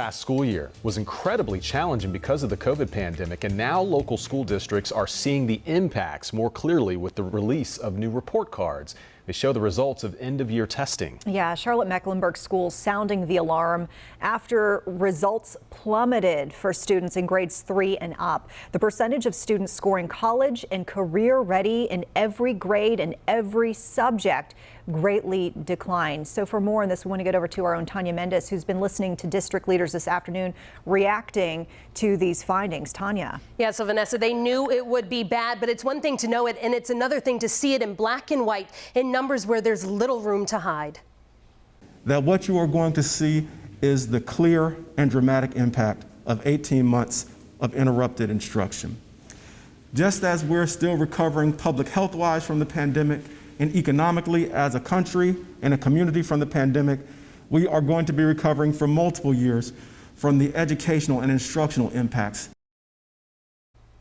Last school year was incredibly challenging because of the COVID pandemic, and now local school districts are seeing the impacts more clearly with the release of new report cards. They show the results of end-of-year testing. Yeah, Charlotte-Mecklenburg schools sounding the alarm after results plummeted for students in grades 3 and up. The percentage of students scoring college and career ready in every grade and every subject greatly declined. So for more on this, we want to get over to our own Tanya Mendez, who's been listening to district leaders this afternoon reacting to these findings. Tanya. Yeah, so Vanessa, they knew it would be bad, but it's one thing to know it, and it's another thing to see it in black and white in numbers where there's little room to hide. That what you are going to see is the clear and dramatic impact of 18 months of interrupted instruction. Just as we're still recovering public health-wise from the pandemic and economically as a country and a community from the pandemic, we are going to be recovering for multiple years from the educational and instructional impacts.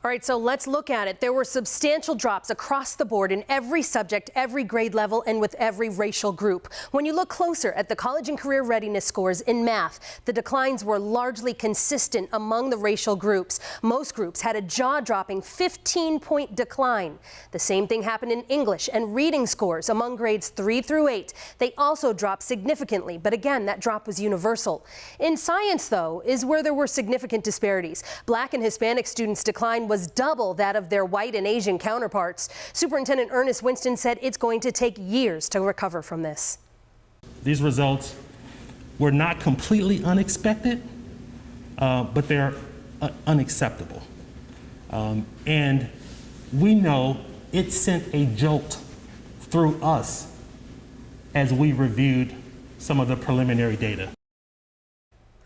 All right, so let's look at it. There were substantial drops across the board in every subject, every grade level, and with every racial group. When you look closer at the college and career readiness scores in math, the declines were largely consistent among the racial groups. Most groups had a jaw-dropping 15-point decline. The same thing happened in English and reading scores among grades 3 through 8. They also dropped significantly, but again, that drop was universal. In science, though, is where there were significant disparities. Black and Hispanic students' decline was double that of their white and Asian counterparts. Superintendent Ernest Winston said it's going to take years to recover from this. These results were not completely unexpected, but they're unacceptable. And we know it sent a jolt through us as we reviewed some of the preliminary data.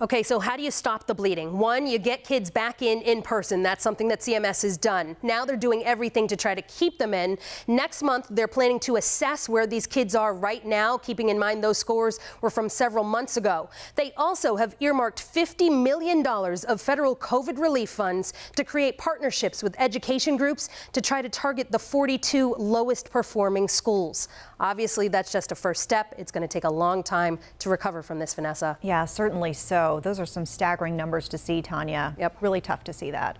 Okay, so how do you stop the bleeding? One, you get kids back in person. That's something that CMS has done. Now they're doing everything to try to keep them in. Next month, they're planning to assess where these kids are right now, keeping in mind those scores were from several months ago. They also have earmarked $50 million of federal COVID relief funds to create partnerships with education groups to try to target the 42 lowest performing schools. Obviously, that's just a first step. It's going to take a long time to recover from this, Vanessa. Yeah, certainly so. Those are some staggering numbers to see, Tanya. Yep. Really tough to see that.